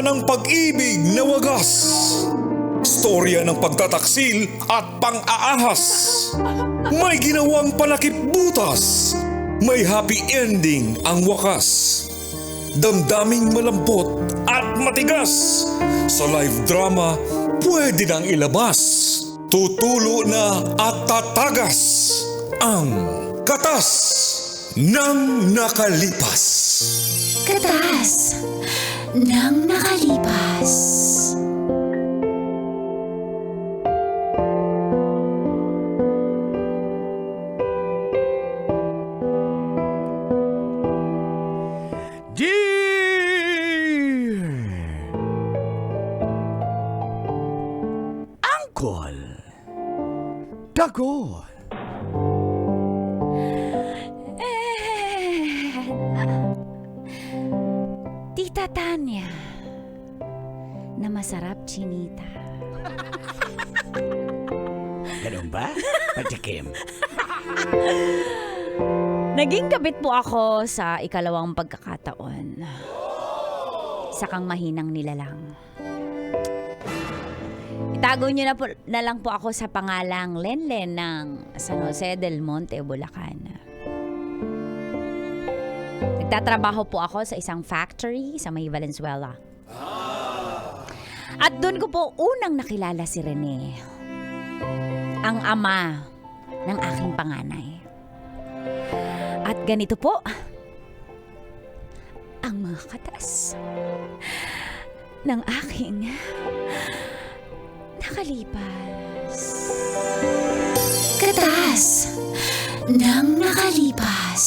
Storya ng pag-ibig na wagas. Storya ng pagtataksil at pang-aahas. May ginawang panakip butas. May happy ending ang wakas. Damdaming malambot at matigas. Sa live drama, pwede nang ilabas. Tutulo na at tatagas. Ang Katas ng Nakalipas. Katas ng nakalipas. Angkol. Dagol. Tita Tanya, na masarap chinita. Ganun ba? Patikim. Naging kabit po ako sa ikalawang pagkakataon. Sakang mahinang nilalang. Itago niyo na lang po ako sa pangalang Lenlen ng San Jose del Monte, Bulacan. Nagtatrabaho po ako sa isang factory sa may Valenzuela. At doon ko po unang nakilala si Rene, ang ama ng aking panganay. At ganito po ang mga katas ng aking nakalipas. Katas ng nakalipas.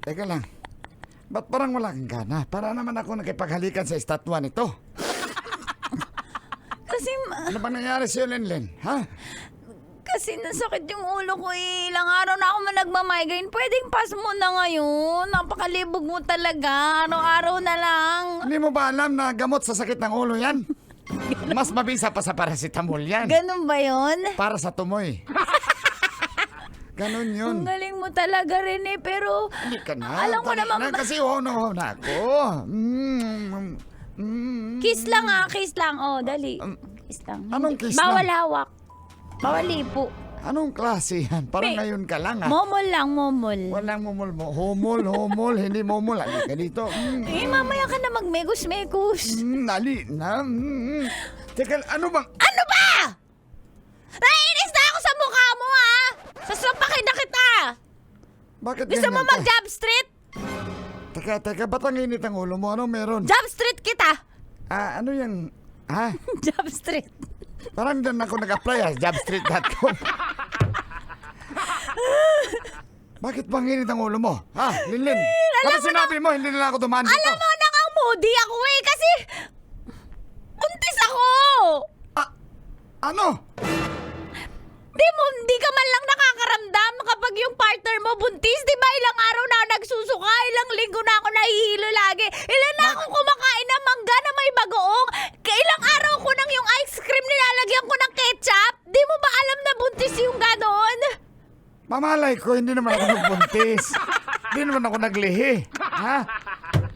Teka lang. Ba't parang wala kang gana? Para naman ako nakipaghalikan sa estatwa nito. Kasi, Ano bang nangyari sa'yo, Lenlen? Ha? kasi nasakit yung ulo ko eh. Ilang araw na ako nagmamigraine. Pwedeng pass mo na ngayon. Napakalibog mo talaga. Araw-araw na lang. Hindi mo ba alam na gamot sa sakit ng ulo yan? Mas mabisa pa sa paracetamol yan. Ganun ba yun? Para sa tumoy. Ganon yun. Ang galing mo talaga rin eh. Pero, Hindi ka na. alam mo Dali naman na, ba- kasi ho na ako. kiss lang kiss lang. Oh, dali. Kiss lang. Anong kiss Bawal lang? hawak. Bawal lipo. Anong klase yan? Parang May- ngayon ka lang ah. Momol lang, momol. Walang mumol mo. Homol, hindi momol. Ali ka dito. Eh, mamaya ka na magmegus-megus. Nali na. Teka, ano bang... Ano ba? Naiinis na ako sa mukha mo, ha? Sasapakin na kita. Bakit Gusto mo ganyan ka? mag-job street? Teka, ba't ang init ang ulo mo? Ano meron? Job street kita. Ano yung... Ha? Job street. Parang doon ako nag-apply jobstreet.com. Bakit bang init ang ulo mo? Ha, Linlin? Bakit sinabi mo hindi na ako dumaan dito? Alam mo, moody ako eh, kasi buntis ako. Ano? Hindi ka man lang nakakaramdam kapag yung partner mo buntis. Di ba ilang araw na ako nagsusuka, ilang linggo na ako nahihilo lagi. Ilan na ako kumakain ng mangga na may bagoong. Ilang araw ko nang yung ice cream nilalagyan ko ng ketchup. Di mo ba alam na buntis yung ganon? Mamalay ko, hindi naman ako nagbuntis. Hindi naman ako naglihi. Ha?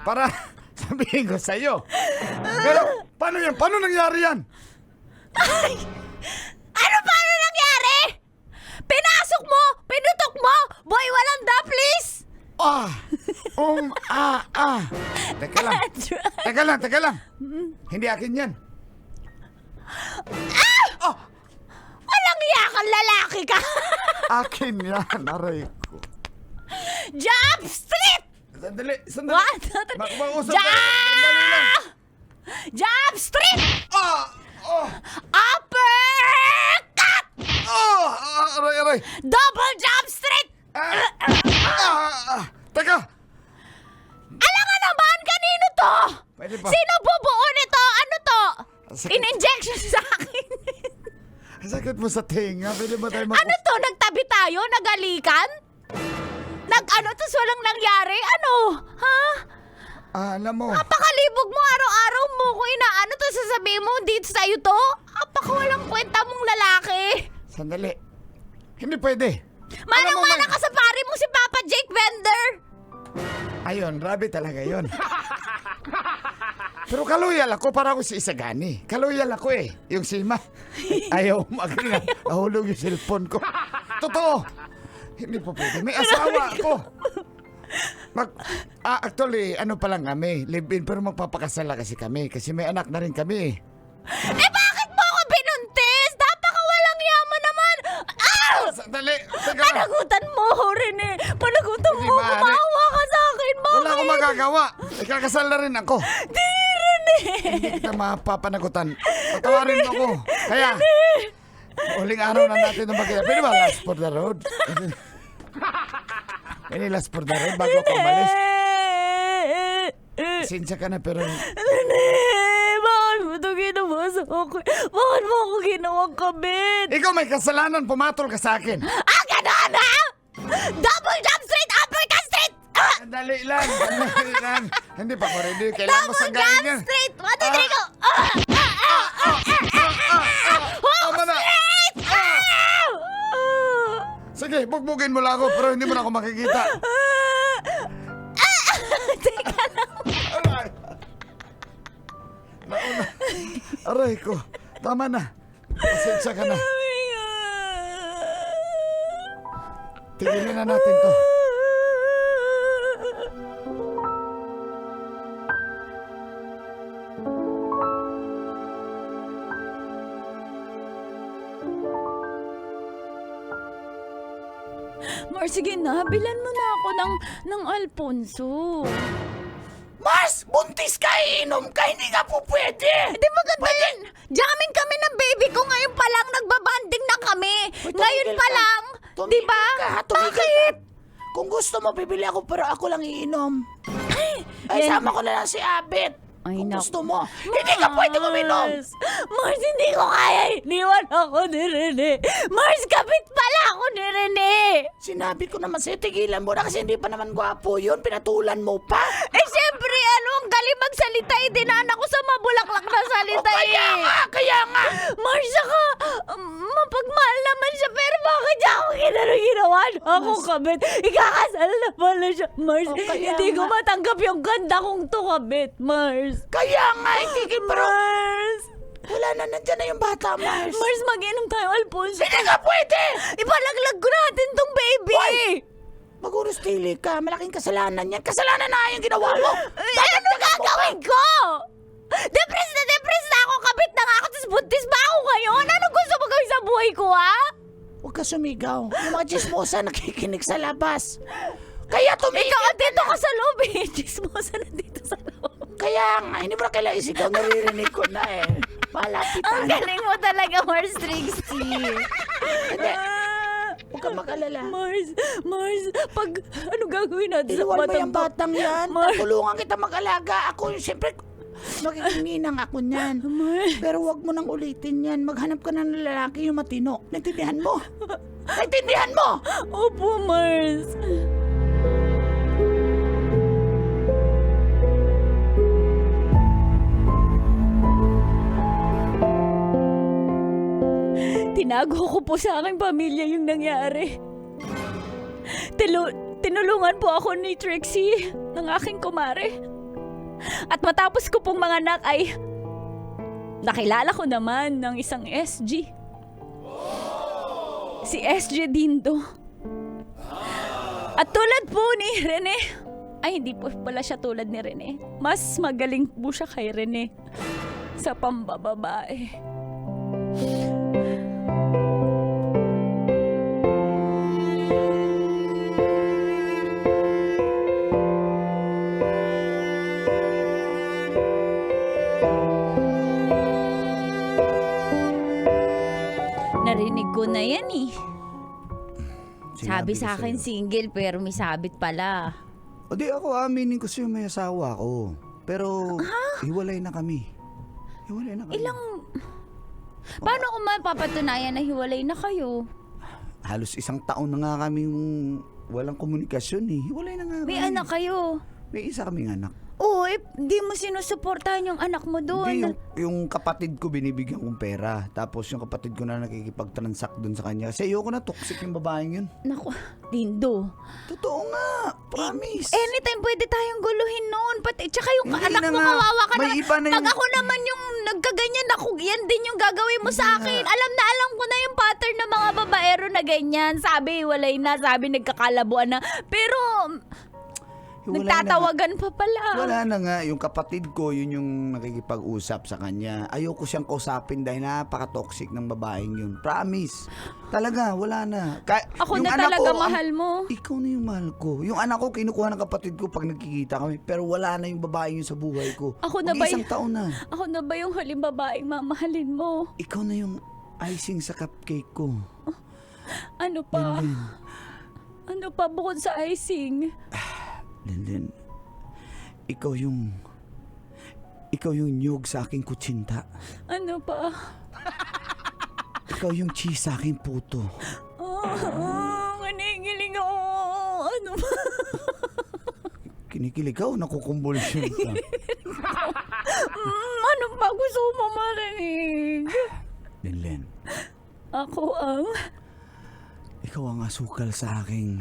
Para sabihin ko sa'yo. Pero, paano yan? Paano nangyari yan? Ay! Ano paano nangyari? Pinasok mo! Pinutok mo! Boy, walang da, please! Teka lang. Hindi akin yan. Walang iyakan lalaki ka! Akin yan, aray ko. Job street! Sandali. What? Mag-usap tayo. Sandali lang. Job street! Uppercut! Aray. Double job street! mo sa tinga. Pwede ba tayo Ano to? Nagtabi tayo? Nagalikan? Nag-ano? Tapos walang nangyari? Ano? Ha? alam mo, Napakalibog mo, araw-araw mo ko inaano to, sasabihin mo dito sa'yo to? Apakawalang kwenta mong lalaki. sandali. Hindi pwede. Manang-mana ka sa pare mo si Papa Jake Bender. Ayun, grabe talaga yun. Pero kaluyal ako, para ako si Isagani. Kaluyal ako eh. Yung Sima. Ayaw mag-ina. Nahulog yung cellphone ko. Totoo. Hindi po pwede. May asawa ako. Actually, ano pa lang kami. Live-in, pero magpapakasala kasi kami. Kasi may anak na rin kami. Eh bakit mo ako binuntis? Napakawalang yaman naman. Sandali. Teka. Panagutan mo, Rene. Panagutan Hindi mo. maaari. Kumawa ka sa akin. Bakit? Wala akong magagawa. Ikakasal na rin ako. Di, Rene. Hindi kita mapapanagutan. Patawarin mo ako. Kaya, uling araw na natin na magkaya. Pwede ba last for the road? Pwede last for the road bago ako umalis. Sinsya ka na pero Rene, bakit mo ito ginawa sa akin? Bakit mo ako ginawang kabit? ikaw may kasalanan, pumatol ka sa akin. Ganon ha? Double jump straight, uppercut straight! Dali lang, dali lang. Hindi pa ko ready. Kailangan mo Double sanggain jump yan. straight! 1, 2, 3, go! Tama na. Sige, bugbugin mo lang ako pero hindi mo na ako makikita. Teka lang. Aray. Nauna. Aray ko. Tama na. Pasensya ka na. Tigilin na natin to. Mar, sige na. Bilan mo na ako ng Alfonso. Mars, buntis ka, iinom ka, hindi nga po pwede. Di maganda yun. Jamming kami ng baby ko. Ngayon pa lang, nagbabanding na kami. Ngayon tumigil pa ka. lang. Tumigil Di ba? ka, tumigil Bakit? ka. Kung gusto mo, bibili ako pero ako lang iinom. Ay, Yan. sama ko na lang si Abet. Ay, Kung naku. gusto mo. Hindi ka pwede uminom. Mars, hindi ko kaya. Iniwan ako ni Rene. Mars, kapit pala ako ni Rene. Sinabi ko naman sa'yo, tigilan mo na kasi hindi pa naman gwapo yun. Pinatulan mo pa. Eh, siyempre, ang galing magsalita eh. Dinaan ako sa mabulaklak na salita eh. Kaya nga. Mars, saka, mapagmahal naman siya. Pero bakit niya ako ginawa na ako kabit? Ikakasal na pala siya. Mars, kaya hindi ko nga. matanggap yung ganda kong to kabit, Mars. Kaya nga, tigil pero Mars! wala na, nandyan na yung bata, Mars. Mars, mag-inom tayo, Alfonso. Hindi ka pwede. Ipalaglag ko natin tong baby! Why? Magurus tili ka, malaking kasalanan yan. Kasalanan na yung ginawa mo. Ano gagawin ko? Depressed na ako, kabit na nga ako, tapos buntis ba ako ngayon? Ano gusto mo gawin sa buhay ko, ha? Huwag ka sumigaw. Yung mga chismosa nakikinig sa labas. Kaya tumigil Ikaw, ka dito na. ka sa loob eh. Chismosa na dito sa loob. Kaya nga, hindi mo na kailangan isigaw. Naririnig ko na eh. Ang Malapitan. galing mo talaga, Mars Trixie. Hindi. Huwag ka makalala. Mars, pag ano gagawin natin sa Iluwan mo batang yung batang yan. Mars. Tulungan kita mag-alaga. Ako, siyempre, makikininang ako niyan. Mars. Pero wag mo nang ulitin yan. Maghanap ka na ng lalaki yung matino. Naintindihan mo? Naintindihan mo? Opo, Mars. Tinago ko po sa aking pamilya yung nangyari. Tinulungan po ako ni Trixie, ng aking kumare. At matapos ko pong mga anak ay nakilala ko naman ng isang SG. Si SG Dindo. At tulad po ni Rene, ay hindi po pala siya tulad ni Rene. Mas magaling po siya kay Rene sa pambababae. Narinig ko na yan eh. Sabi sa akin single pero may sabit pala. O di ako aminin ko sa'yo may asawa ko. Pero hiwalay na kami. Hiwalay na kami. Paano kung mapapatunayan na hiwalay na kayo? Halos 1 taon na nga kaming walang komunikasyon eh. Hiwalay na nga May kami. anak kayo. May isa kaming anak. Oo, di mo sinusuportahan yung anak mo Hindi, doon. yung kapatid ko binibigyan kong pera. Tapos yung kapatid ko na nakikipag-transact dun sa kanya. Kasi ayoko na, toxic yung babaeng yun. Naku, Dindo. Totoo nga, promise. Anytime pwede tayong guluhin noon. Pati, tsaka yung Hindi anak na mo, nga. kawawa ka May naman. iba na Pag yung- ako naman yung nagkaganyan, ako, yan din yung gagawin mo sa akin. Alam ko na yung pattern ng mga babaero na ganyan. Sabi, walay na. Sabi, nagkakalabuan na. Pero, Hiwalay na nga. nagtatawagan pa pala. Wala na nga, yung kapatid ko, yun yung nakikipag-usap sa kanya. Ayoko siyang kausapin dahil napaka-toxic ng babaeng yun. Promise. Talaga, wala na. Ako yung na anak talaga ko, mahal mo. Ikaw na yung mahal ko. Yung anak ko, kinukuha ng kapatid ko pag nagkikita kami. Pero wala na yung babaeng yun sa buhay ko. Ako na ba Mag-isang taon na. Ako na ba yung huling babaeng mamahalin mo? Ikaw na yung icing sa cupcake ko. Ano pa? Ano pa bukod sa icing? Linlin, ikaw yung nyug sa aking kutsinta. Ano pa? Ikaw yung cheese sa aking puto. Kinikilig ako. Ano pa? Kinikilig ka o nakukumbulsyon ka? Ano pa gusto mo marinig? Linlin, Ako ikaw ang asukal sa aking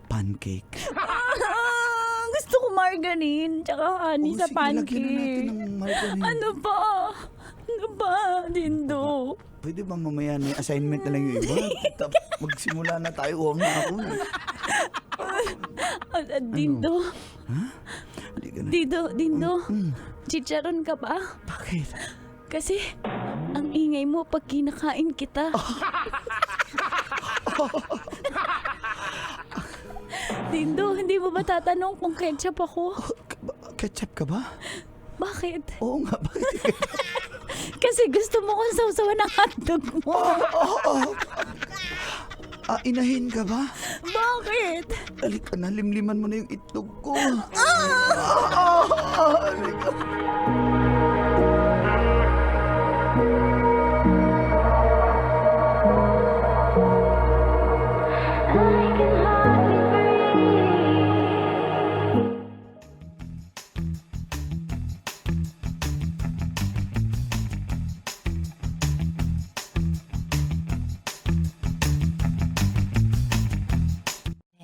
pancake. gusto ko margarine tsaka honey sa Sige, lagyan na natin pancake. ng margarine. Ano pa? Ano pa, Dindo? Pwede ba mamaya na yung assignment na lang yung iba? Magsimula na tayo. Huwag na ako. Dindo? Hindi ka na. Dindo? Chicharon ka ba? Bakit? Kasi, ang ingay mo pag kinakain kita. Dindo, hindi mo ba tatanong kung ketchup ako? Ketchup ka ba? Bakit? Oo nga, bakit? Kasi gusto mo kong sausawan ng hotdog mo. Inahin ka ba? Bakit? Halika na, limliman mo na yung itlog ko. Halika.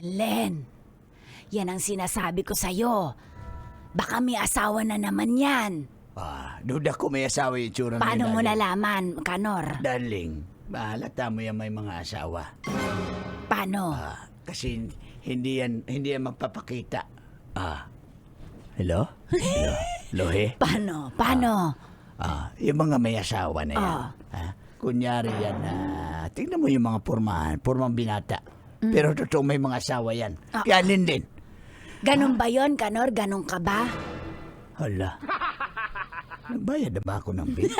Len, yan ang sinasabi ko sa'yo. Baka may asawa na naman yan. Duda ko may asawa yung tsura na Paano yun, mo darling. nalaman, Kanor? Darling, mahalata mo yan may mga asawa. Paano? Kasi hindi yan magpapakita. Hello? Hello? Lohe? Paano? Yung mga may asawa na yan. Kunyari yan, tingnan mo yung mga pormang binata. Pero totoo may mga asawa yan. Yanin din. Ganon ba yon, Kanor? Ganon ka ba? Hala. Nagbayad na ba ako ng bill?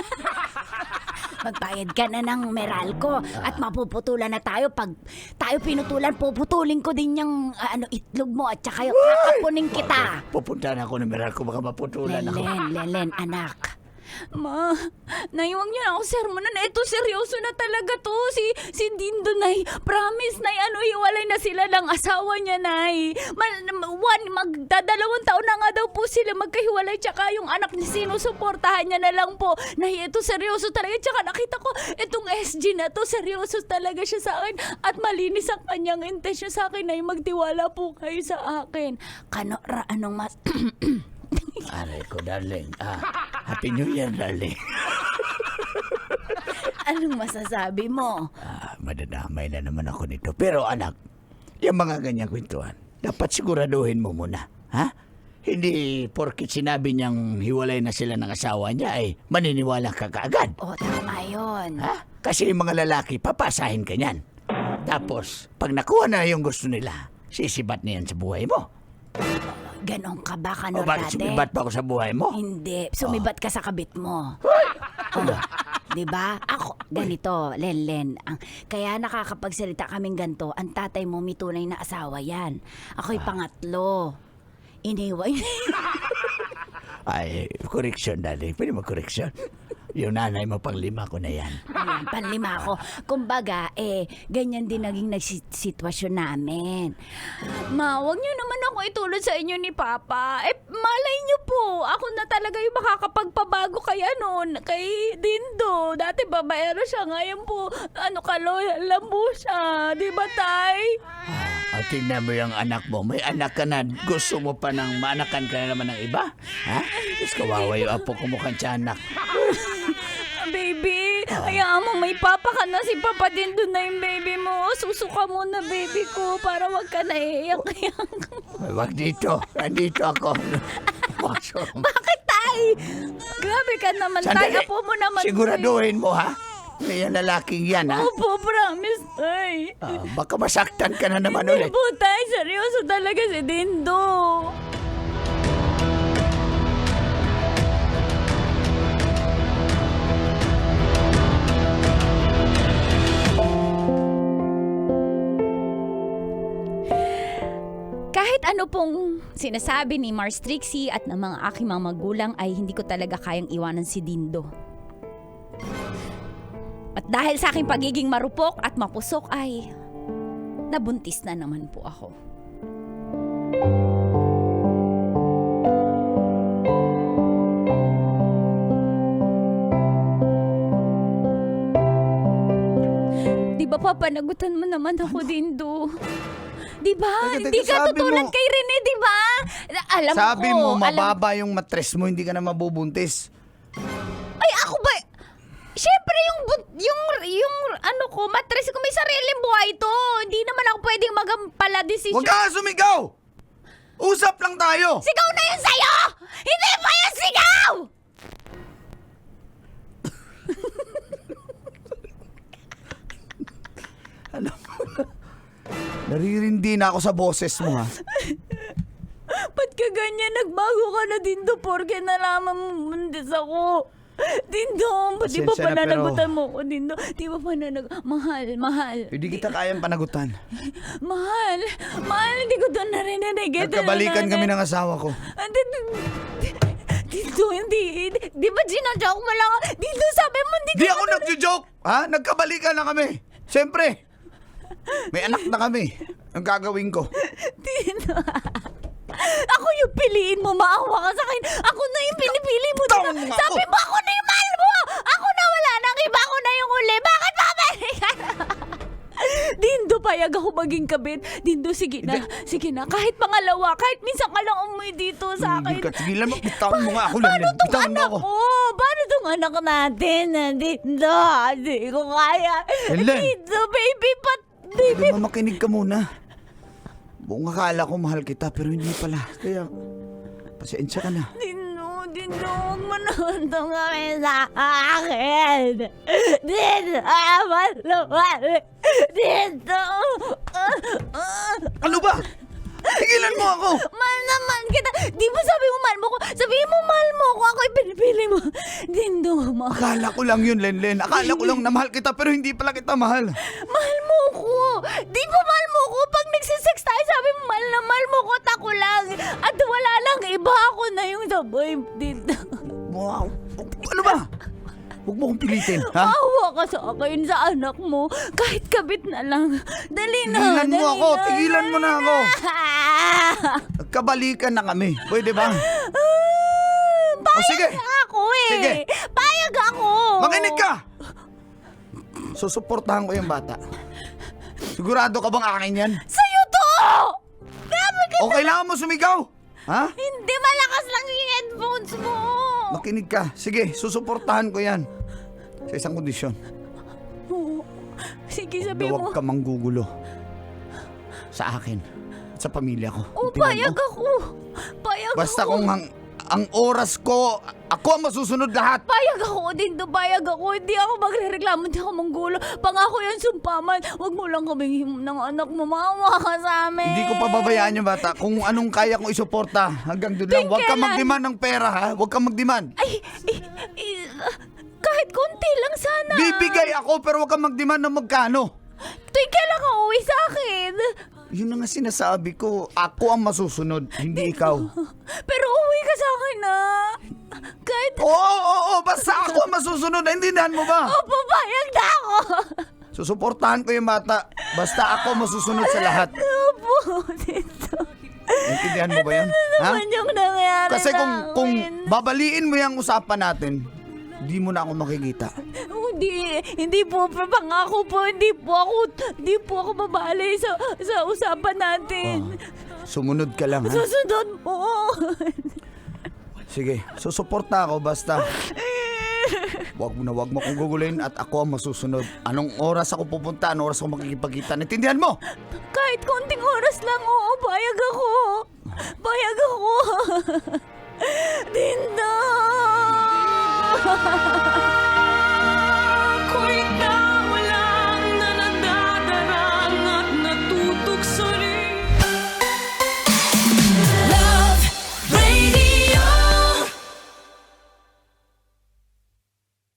Magbayad ka na ng Meralco at mapuputulan na tayo. Pag tayo pinutulan, puputulin ko din yung itlog mo at saka yung kakapunin kita. Pupunta na ako ng Meralco, baka maputulan ako. Len, anak. Ma, naiwag niyo na ako sermonan. Ito, seryoso na talaga to. Si Dindo, Nay. Promise, Nay. Hiwalay na sila ng asawa niya, Nay. Magdadalawang taon na nga daw po sila magkahiwalay. Tsaka yung anak niya, sinusuportahan niya na lang po. Nay, ito, seryoso talaga. Tsaka nakita ko, itong SG na to, seryoso talaga siya sa akin. At malinis ang kanyang intensyon sa akin, Nay. Magtiwala po kayo sa akin. Kanora, anong mas... Aray ko, darling. Happy New Year, darling. Anong masasabi mo? Madadamay na naman ako nito. Pero anak, yung mga ganyang kwentuhan, dapat siguraduhin mo muna. Ha? Hindi porkit sinabi niyang hiwalay na sila ng asawa niya, ay maniniwala ka kaagad. O, tama yun. Ha? Kasi yung mga lalaki, papasahin ka niyan. Tapos, pag nakuha na yung gusto nila, sisibat na yan sa buhay mo. Ganon ka ba, O Kanor, bakit dati? sumibat pa ako sa buhay mo? Hindi. Sumibat ka sa kabit mo. Diba? Ako, ganito, Len. Kaya nakakapagsalita kaming ganito, ang tatay mo may tunay na asawa yan. Ako'y pangatlo. Iniwan. Ay, correction, darling. Pwede mo correction? Yung nanay mo pang 5 ko na yan. Ayan, panlima ako. Kumbaga, ganyan din naging sitwasyon namin. Ma, huwag niyo naman ako itulad sa inyo ni Papa. Malay niyo po, ako na talaga yung makakapagpabago kay kay Dindo. Dati babaero siya, ngayon po, loyal po siya. Di ba, Tay? At tingnan mo yung anak mo. May anak ka na. Gusto mo pa nang maanakan ka na naman ng iba? Ha? Tapos kawawa yung apo ko mukhang tiyanak. Baby, hayaan mo, may papa ka na, si Papa din doon na yung baby mo. Susuka muna, baby ko, para wag ka na iiyak-iyak. Wag dito. Nandito ako. Bakit, Tay? Grabe ka naman, Tay. Apo mo naman. Siguraduhin mo, ha? Yung lalaking yan, ha? Opo, promise, Tay. Baka masaktan ka na naman Hindi ulit. po, Tay. Seryoso talaga si Dindo. Kahit ano pong sinasabi ni Mars Trixie at ng mga aking mga magulang ay hindi ko talaga kayang iwanan si Dindo. At dahil sa aking pagiging marupok at mapusok ay nabuntis na naman po ako. Di ba papanagutan mo naman ako, Dindo? Di ba? Teka, Hindi ka sabi tutulad mo- kay Rene, di ba? Alam Sabi ko. mo, alam- mababa yung matres mo, hindi ka na mabubuntis. Ay, ako ba? Siyempre, yung matres ko, may sariling buhay to. Hindi naman ako pwedeng magampala desisyon. Huwag ka sumigaw! Usap lang tayo! Sigaw na yun sa'yo! Hindi pa yun sigaw! Naririndi na ako sa boses mo, ha? Ba't ka ganyan? Nagbago ka na, Dindo, porke nalaman mo buntis ako. Dindo, ba't di ba Pasensya na, pananagutan mo ko, Dindo? Di ba mahal. Hindi kita kayang panagutan. Mahal, hindi ko doon narinig. Nagkabalikan kami ng asawa ko. Dindo, hindi. Di ba ginajoke mo lang? Dindo, sabi mo, hindi Di ko ako nagjo-joke! Ha? Nagkabalikan na kami! Siyempre! May anak na kami. Ang gagawin ko. Dindo. Ako yung piliin mo, maawa ka sa akin. Ako na yung pinipili mo. Tawag Dindo. mo Sabi ako. mo, ako na yung mahal mo. Ako na wala nang iba, ako na yung uli. Bakit babalikan? Dindo, payag ako maging kabit. Dindo, sige na. Sige na. Kahit pangalawa, kahit minsan ka lang umuwi dito sa akin. Hindi ka. Tigilan mo. Bitawan mo nga ako. Paano Lenlen. tong Bitawan mo anak ako. ko? Paano tong anak natin? Dindo, hindi ko kaya. Lenlen. Dindo, baby, Hindi baby. mo makinig ka muna. Buong akala ko mahal kita pero hindi pala. Kaya, pasensya ka na. Dindo, huwag mo naman itong gawin sa akin. Dindo, Dindo. Ano ba? Tigilan mo ako! Mahal naman kita. Di ba sabi mo mahal mo ko? Sabihin mo mahal mo ko. Ako ipinipili mo. Dindo, mahal. Akala ko lang yun, Lenlen. Akala ko lang na mahal kita pero hindi pala kita mahal. Mahal mo ko. Di ba mahal mo ko? Pag nagsisex tayo, sabi mo mahal na mahal mo ko at ako lang. At wala lang iba, ako na yung sabay. Dindo. Wow. Ano ba? Huwag mo kong pilitin, ha? Awa ka sa akin, sa anak mo. Kahit kabit na lang. Dali na. Tigilan mo ako, tigilan mo na ako. Ah, Nagkabalikan na kami. Pwede ba? Payag sige. ako eh. Sige. Payag ako. Makinig ka! Susuportahan ko yung bata. Sigurado ka bang akin yan? Sa'yo to! Grabe ka. O kailangan mo sumigaw? Ha? Hindi, malakas lang yung headphones mo. Makinig ka. Sige, susuportahan ko yan. Sa isang kondisyon. Sige, sabi mo. Huwag ka manggugulo. Sa akin. At sa pamilya ko. Oh, Tingnan payag mo. ako. Payag Basta ako. kung ang oras ko, ako ang masusunod lahat. Payag ako din to, payag ako. Hindi ako magre-reklamo, hindi ako manggulo. Pangako yan, sumpaman. Huwag mo lang kaming himom ng anak mo. Maawa ka sa amin. Hindi ko pababayaan yung bata. Kung anong kaya kong isuporta, hanggang doon lang. Huwag ka kailan? mag-demand ng pera, ha? Huwag ka mag-demand. Ay, kahit konti lang sana. Bibigay ako, pero huwag ka mag-demand ng magkano. Tuwing kailan ka uwi sa akin? Yun na nga sinasabi ko. Ako ang masusunod, hindi ikaw. Pero uwi ka sa akin na. Kahit... Oo, basta ako ang masusunod. Naintindihan mo ba? Opo, payag na ako. Susuportahan ko yung bata. Basta ako masusunod sa lahat. Opo, Tito. Naintindihan mo ba yan? Ha? Naman yung nangyari Kasi kung namin. babaliin mo yung usapan natin, di mo na ako makikita. Hindi po, pangako po, hindi po ako babali sa usapan natin. Sumunod ka lang, ha? Susunod po. Sige, susuporta ako basta wag mo akong guguluhin at ako ang masusunod. Anong oras ako pupunta, anong oras ako makikipagkita. Naintindihan mo? Kahit konting oras lang, oo, payag ako. Payag ako. Tinda!